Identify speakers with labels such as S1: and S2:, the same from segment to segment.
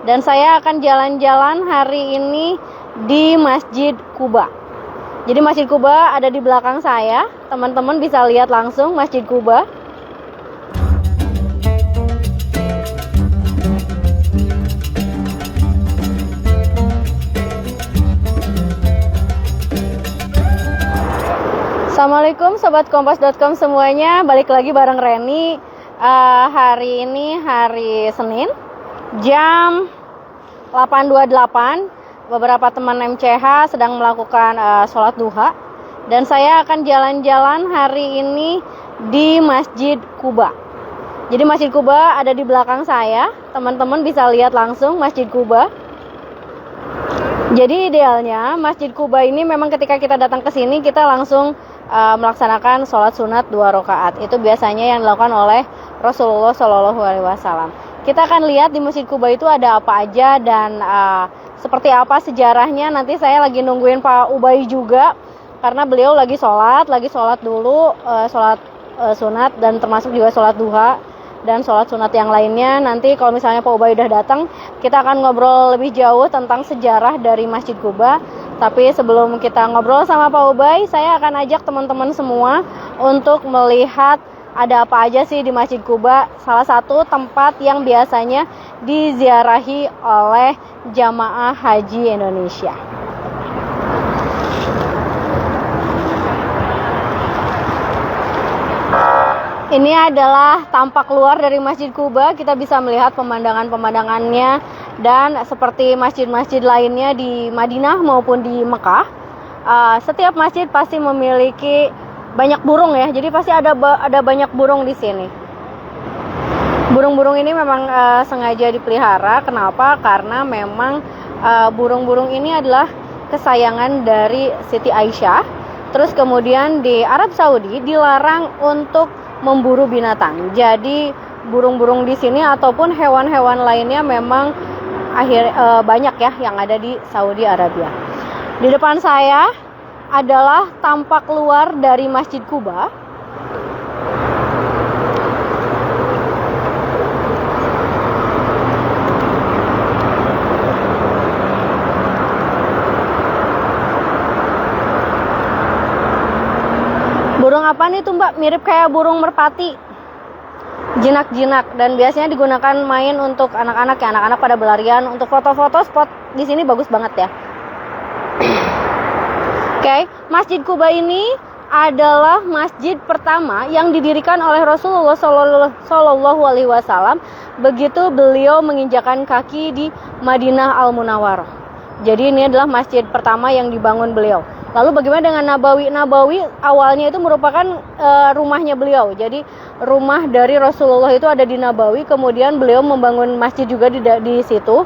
S1: dan saya akan jalan-jalan hari ini di Masjid Quba. Jadi Masjid Quba ada di belakang saya, teman-teman bisa lihat langsung Masjid Quba. Assalamualaikum Sobat Kompas.com semuanya, balik lagi bareng Reni. Hari ini hari Senin, jam 8.28. Beberapa teman MCH sedang melakukan sholat duha, dan saya akan jalan-jalan hari ini di Masjid Quba. Jadi Masjid Quba ada di belakang saya, teman-teman bisa lihat langsung Masjid Quba. Jadi idealnya Masjid Quba ini memang ketika kita datang ke sini kita langsung melaksanakan sholat sunat 2 rakaat. Itu biasanya yang dilakukan oleh Rasulullah SAW. Kita akan lihat di Masjid Quba itu ada apa aja dan seperti apa sejarahnya. Nanti saya lagi nungguin Pak Ubay juga karena beliau lagi sholat dulu, sholat sunat dan termasuk juga sholat duha dan sholat sunat yang lainnya. Nanti kalau misalnya Pak Ubay udah datang, kita akan ngobrol lebih jauh tentang sejarah dari Masjid Quba. Tapi sebelum kita ngobrol sama Pak Ubay, saya akan ajak teman-teman semua untuk melihat ada apa aja sih di Masjid Quba. Salah satu tempat yang biasanya diziarahi oleh jamaah haji Indonesia. Ini adalah tampak luar dari Masjid Quba. Kita bisa melihat pemandangan-pemandangannya, dan seperti masjid-masjid lainnya di Madinah maupun di Mekah, setiap masjid pasti memiliki banyak burung ya. Jadi pasti ada banyak burung di sini. Burung-burung ini memang sengaja dipelihara. Kenapa? Karena memang burung-burung ini adalah kesayangan dari Siti Aisyah. Terus kemudian di Arab Saudi dilarang untuk memburu binatang. Jadi burung-burung di sini ataupun hewan-hewan lainnya memang banyak ya yang ada di Saudi Arabia. Di depan saya adalah tampak luar dari Masjid Quba. Burung apa nih tuh Mbak? Mirip kayak burung merpati, jinak-jinak, dan biasanya digunakan main untuk anak-anak ya. Anak-anak pada berlarian. Untuk foto-foto spot di sini bagus banget ya. Oke, Masjid Quba ini adalah masjid pertama yang didirikan oleh Rasulullah SAW begitu beliau menginjakan kaki di Madinah Al-Munawwarah. Jadi ini adalah masjid pertama yang dibangun beliau. Lalu bagaimana dengan Nabawi? Nabawi awalnya itu merupakan rumahnya beliau. Jadi rumah dari Rasulullah itu ada di Nabawi. Kemudian beliau membangun masjid juga di situ.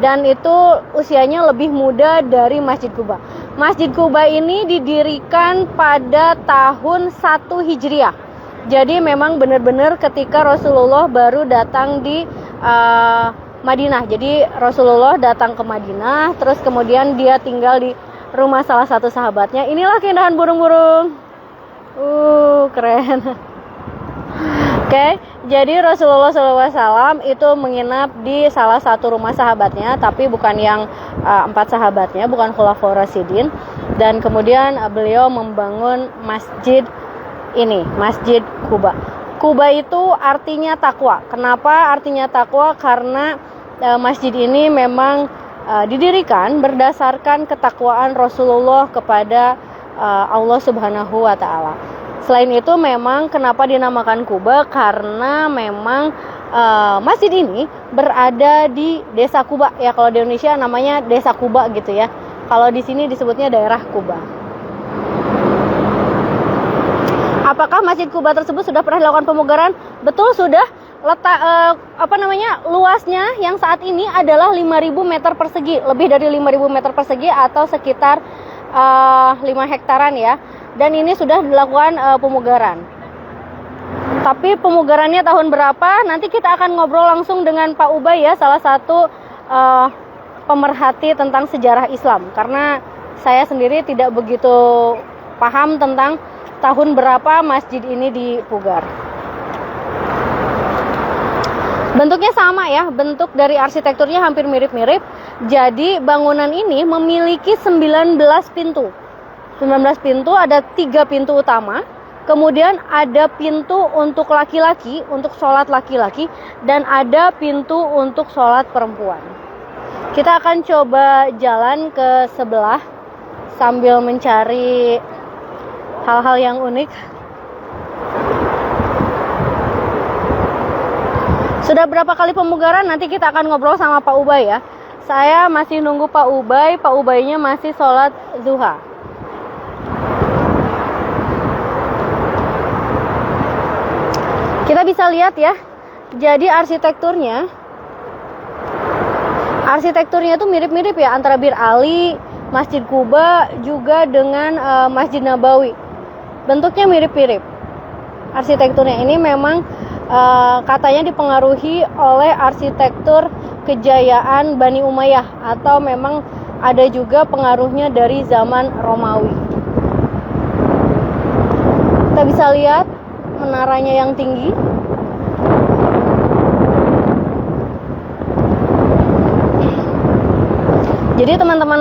S1: Dan itu usianya lebih muda dari Masjid Quba. Masjid Quba ini didirikan pada tahun 1 Hijriah. Jadi memang benar-benar ketika Rasulullah baru datang di Madinah. Jadi Rasulullah datang ke Madinah, terus kemudian dia tinggal di rumah salah satu sahabatnya. Inilah keindahan burung-burung. Keren. Oke, jadi Rasulullah SAW itu menginap di salah satu rumah sahabatnya, tapi bukan yang 4 sahabatnya, bukan Khulafaur Rasyidin. Dan kemudian beliau membangun masjid ini, Masjid Quba. Quba itu artinya takwa. Kenapa artinya takwa? Karena masjid ini memang didirikan berdasarkan ketakwaan Rasulullah kepada Allah Subhanahu wa Ta'ala. Selain itu memang kenapa dinamakan Quba, karena memang masjid ini berada di Desa Quba ya. Kalau di Indonesia namanya Desa Quba gitu ya. Kalau di sini disebutnya daerah Quba. Apakah Masjid Quba tersebut sudah pernah dilakukan pemugaran? Betul, sudah. Luasnya yang saat ini adalah 5.000 meter persegi, lebih dari 5.000 meter persegi atau sekitar 5 hektaran ya. Dan ini sudah dilakukan pemugaran. Tapi pemugarannya tahun berapa? Nanti kita akan ngobrol langsung dengan Pak Ubay ya, salah satu pemerhati tentang sejarah Islam. Karena saya sendiri tidak begitu paham tentang tahun berapa masjid ini dipugar. Bentuknya sama ya, bentuk dari arsitekturnya hampir mirip-mirip. Jadi bangunan ini memiliki 19 pintu. 19 pintu, ada 3 pintu utama. Kemudian ada pintu untuk laki-laki, untuk sholat laki-laki. Dan ada pintu untuk sholat perempuan. Kita akan coba jalan ke sebelah sambil mencari hal-hal yang unik. Sudah berapa kali pemugaran, nanti kita akan ngobrol sama Pak Ubay ya. Saya masih nunggu Pak Ubay, Pak Ubaynya masih sholat zuha. Kita bisa lihat ya, jadi arsitekturnya itu mirip-mirip ya, antara Bir Ali, Masjid Kuba, juga dengan Masjid Nabawi. Bentuknya mirip-mirip. Arsitekturnya ini memang katanya dipengaruhi oleh arsitektur kejayaan Bani Umayyah, atau memang ada juga pengaruhnya dari zaman Romawi. Kita bisa lihat menaranya yang tinggi. Jadi teman-teman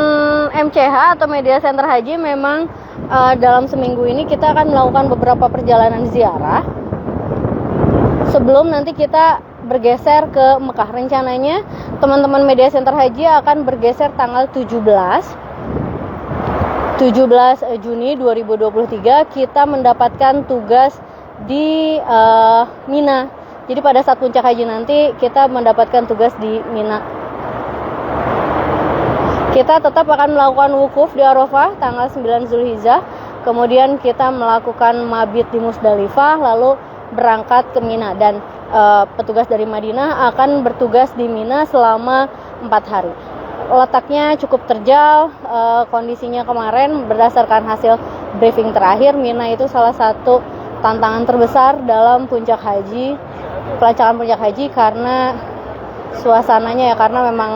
S1: MCH atau Media Center Haji memang dalam seminggu ini kita akan melakukan beberapa perjalanan ziarah sebelum nanti kita bergeser ke Mekah. Rencananya teman-teman Media Center Haji akan bergeser tanggal 17 Juni 2023. Kita mendapatkan tugas di Mina. Jadi pada saat puncak haji nanti kita mendapatkan tugas di Mina. Kita tetap akan melakukan wukuf di Arafah tanggal 9 Zulhijjah. Kemudian kita melakukan mabit di Musdalifah, lalu berangkat ke Mina, dan petugas dari Madinah akan bertugas di Mina selama 4 hari. Letaknya cukup terjal, kondisinya kemarin berdasarkan hasil briefing terakhir, Mina itu salah satu tantangan terbesar dalam puncak haji, pelancaran puncak haji, karena suasananya ya, karena memang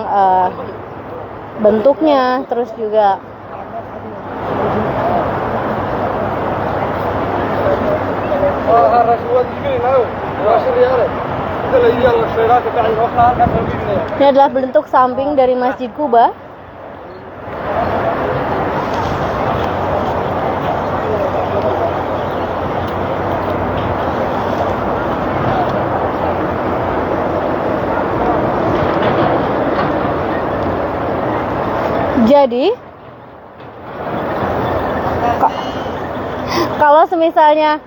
S1: bentuknya, terus juga ini adalah bentuk samping dari Masjid Kuba. Jadi kalau semisalnya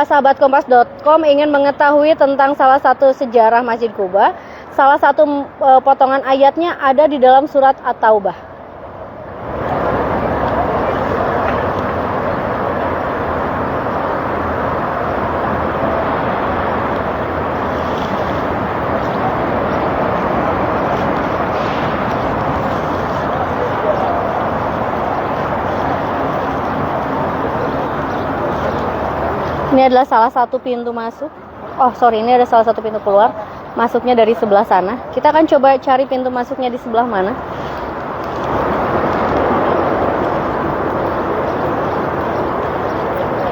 S1: sahabat kompas.com ingin mengetahui tentang salah satu sejarah Masjid Kuba, salah satu potongan ayatnya ada di dalam surat At-Taubah. Ini adalah salah satu pintu masuk. Ini ada salah satu pintu keluar. Masuknya dari sebelah sana. Kita akan coba cari pintu masuknya di sebelah mana.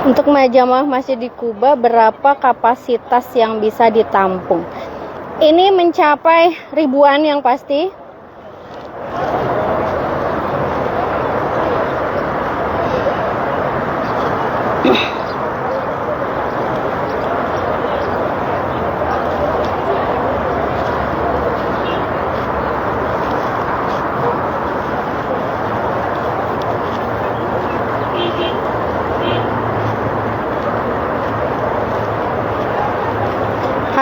S1: Untuk majamah masjid di Kuba, berapa kapasitas yang bisa ditampung? Ini mencapai ribuan yang pasti.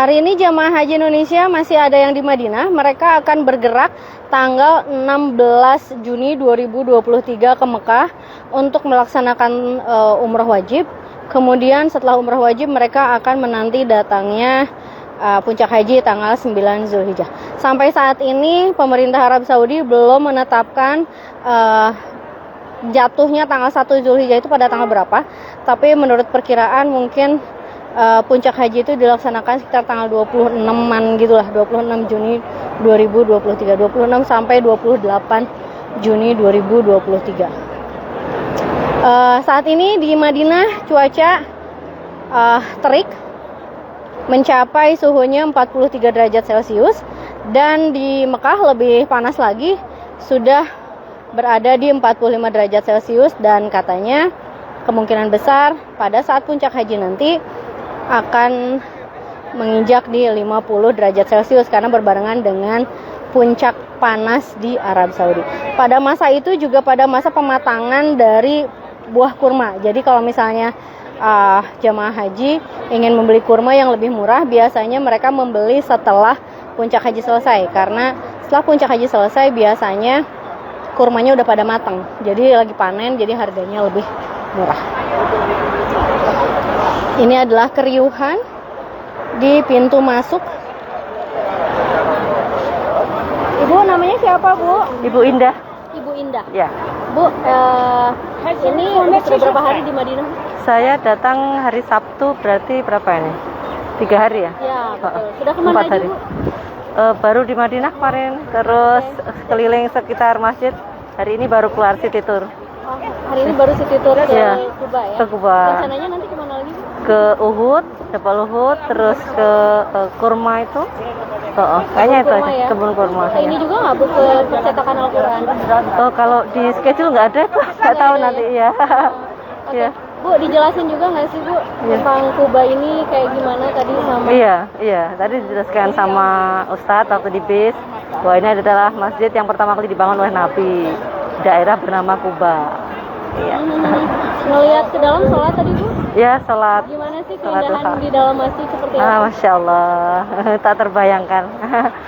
S1: Hari ini jamaah haji Indonesia masih ada yang di Madinah. Mereka akan bergerak tanggal 16 Juni 2023 ke Mekah untuk melaksanakan umrah wajib. Kemudian setelah umrah wajib mereka akan menanti datangnya puncak haji tanggal 9 Zulhijjah. Sampai saat ini pemerintah Arab Saudi belum menetapkan jatuhnya tanggal 1 Zulhijjah itu pada tanggal berapa. Tapi menurut perkiraan mungkin puncak haji itu dilaksanakan sekitar tanggal 26-an gitulah, 26 Juni 2023, 26 sampai 28 Juni 2023. Saat ini di Madinah cuaca terik, mencapai suhunya 43 derajat Celcius, dan di Mekah lebih panas lagi, sudah berada di 45 derajat Celcius, dan katanya kemungkinan besar pada saat puncak haji nanti akan menginjak di 50 derajat Celcius karena berbarengan dengan puncak panas di Arab Saudi. Pada masa itu juga pada masa pematangan dari buah kurma. Jadi kalau misalnya jamaah haji ingin membeli kurma yang lebih murah, biasanya mereka membeli setelah puncak haji selesai, karena setelah puncak haji selesai biasanya kurmanya udah pada matang, jadi lagi panen, jadi harganya lebih murah. Ini adalah keriuhan di pintu masuk. Ibu namanya siapa, Bu?
S2: Ibu Indah.
S1: Ibu Indah.
S2: Ya.
S1: Bu, ini sudah berapa hari di Madinah?
S2: Saya datang hari Sabtu, berarti berapa ini? 3 hari ya?
S1: Ya, betul. Sudah kemana
S2: 4 hari.
S1: Bu?
S2: Baru di Madinah kemarin, terus keliling sekitar masjid. Hari ini baru keluar city tour.
S1: Oh, hari ini baru city tour ke Kuba ya?
S2: Ke Kuba.
S1: Rencananya nanti kemana lagi, Bu?
S2: Ke Uhud, Jabal Uhud, terus ke kurma itu. Kayaknya itu aja,
S1: Ya?
S2: kebun kurma.
S1: Ini juga nggak, Bu, ke percetakan Al-Quran?
S2: Kalau di schedule nggak ada, nggak tahu nanti ya.
S1: Oke.
S2: Ya.
S1: Bu, dijelasin juga nggak sih, Bu, tentang Kuba ini kayak gimana tadi sama?
S2: Iya. Tadi dijelaskan sama Ustadz waktu di bis bahwa ini adalah masjid yang pertama kali dibangun oleh Nabi, daerah bernama Kuba. Iya.
S1: Ngelihat ke dalam sholat tadi, Bu?
S2: Ya, sholat.
S1: Gimana sih
S2: Sholat
S1: keindahan
S2: duha.
S1: di dalam masjid seperti apa?
S2: Masya Allah, tak terbayangkan.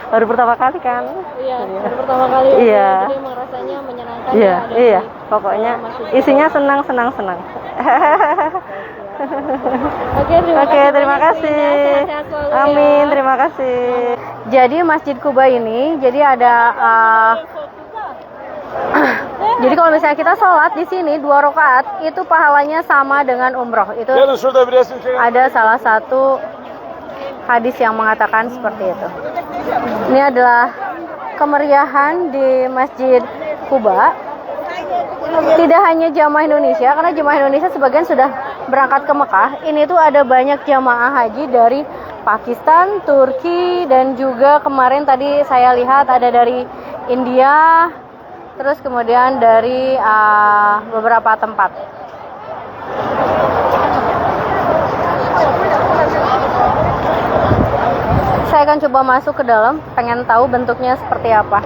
S2: Baru pertama kali kan?
S1: Iya, baru pertama kali.
S2: Iya.
S1: Jadi emang rasanya menyenangkan.
S2: Iya,
S1: ya, ada
S2: iya.
S1: di
S2: Pokoknya
S1: dalam masjid.
S2: isinya senang. Oke, terima kasih.
S1: Sehat-sehat selalu ya.
S2: Amin, terima kasih.
S1: Jadi Masjid Kuba ini, jadi ada jadi kalau misalnya kita sholat di sini 2 rakaat, itu pahalanya sama dengan umroh. Itu ada salah satu hadis yang mengatakan seperti itu. Ini adalah kemeriahan di Masjid Kuba. Tidak hanya jamaah Indonesia, karena jamaah Indonesia sebagian sudah berangkat ke Mekah. Ini tuh ada banyak jamaah haji dari Pakistan, Turki, dan juga kemarin tadi saya lihat ada dari India, terus kemudian dari beberapa tempat. Saya akan coba masuk ke dalam, pengen tahu bentuknya seperti apa.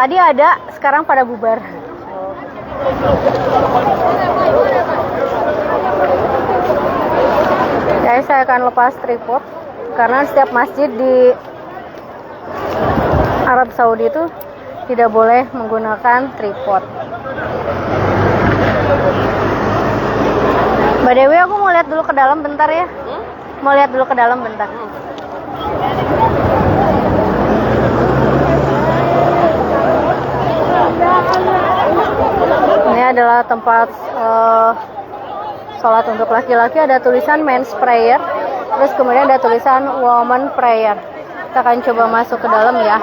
S1: Tadi ada, sekarang pada bubar. Jadi saya akan lepas tripod karena setiap masjid di Arab Saudi itu tidak boleh menggunakan tripod. Mbak Dewi, aku mau lihat dulu ke dalam bentar ya. Mau lihat dulu ke dalam bentar. Ini adalah tempat sholat untuk laki-laki, ada tulisan men's prayer, terus kemudian ada tulisan woman prayer. Kita akan coba masuk ke dalam ya.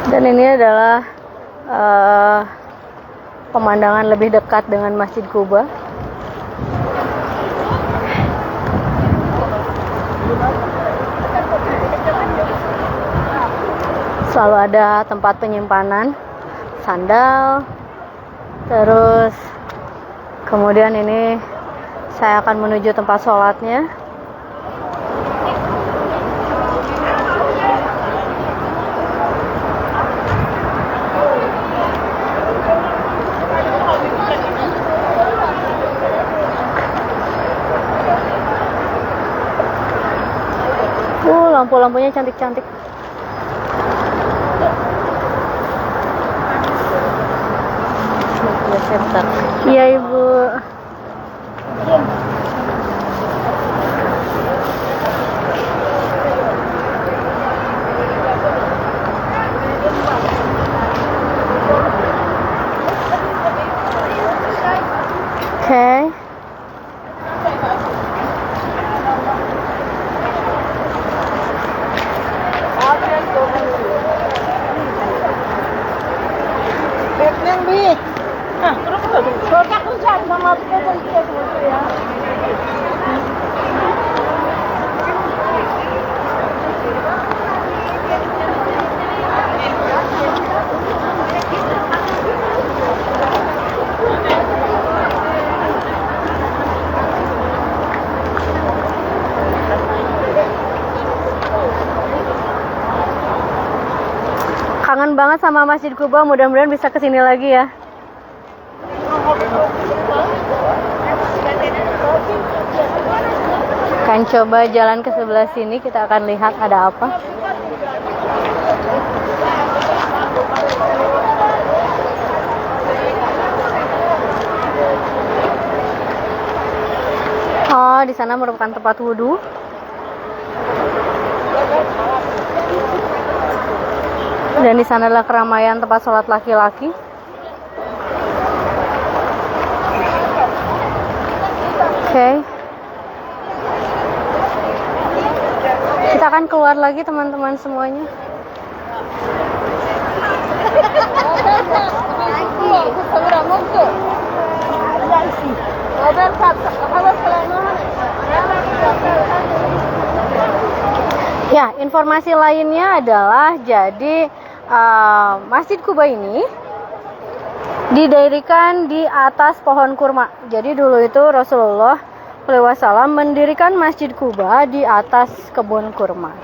S1: Dan ini adalah pemandangan lebih dekat dengan Masjid Kuba. Selalu ada tempat penyimpanan sandal. Terus kemudian ini saya akan menuju tempat sholatnya. lampu-lampunya cantik-cantik. Iya Ibu. Oke. Kangen banget sama Masjid Kuba, mudah-mudahan bisa kesini lagi ya. Akan coba jalan ke sebelah sini, kita akan lihat ada apa. Oh, di sana merupakan tempat wudhu. Dan di sana adalah keramaian tempat sholat laki-laki. Oke. Kita akan keluar lagi teman-teman semuanya. Ya, informasi lainnya adalah jadi Masjid Kuba ini didirikan di atas pohon kurma. Jadi dulu itu Rasulullah SAW mendirikan Masjid Kuba di atas kebun kurma.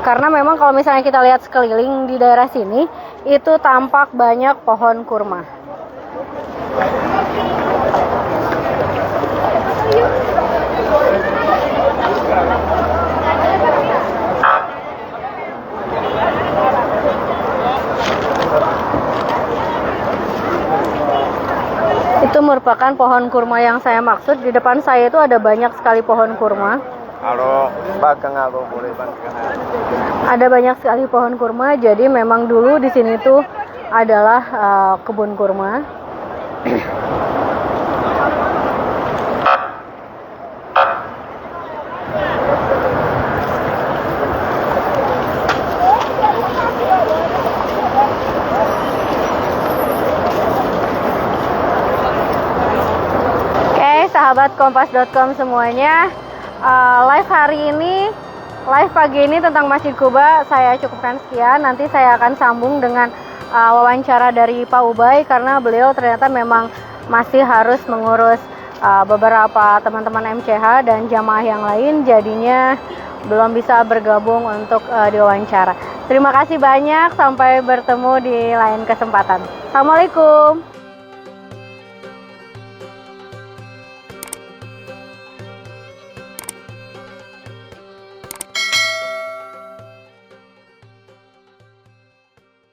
S1: Karena memang kalau misalnya kita lihat sekeliling di daerah sini, itu tampak banyak pohon kurma. Itu merupakan pohon kurma yang saya maksud. Di depan saya itu ada banyak sekali pohon kurma. Ada banyak sekali pohon kurma. Jadi memang dulu di sini tuh adalah kebun kurma. Sahabat kompas.com semuanya, live hari ini, live pagi ini tentang Masjid Kuba saya cukupkan sekian. Nanti saya akan sambung dengan wawancara dari Pak Ubay karena beliau ternyata memang masih harus mengurus beberapa teman-teman MCH dan jamaah yang lain, jadinya belum bisa bergabung untuk diwawancara. Terima kasih banyak, sampai bertemu di lain kesempatan. Assalamualaikum.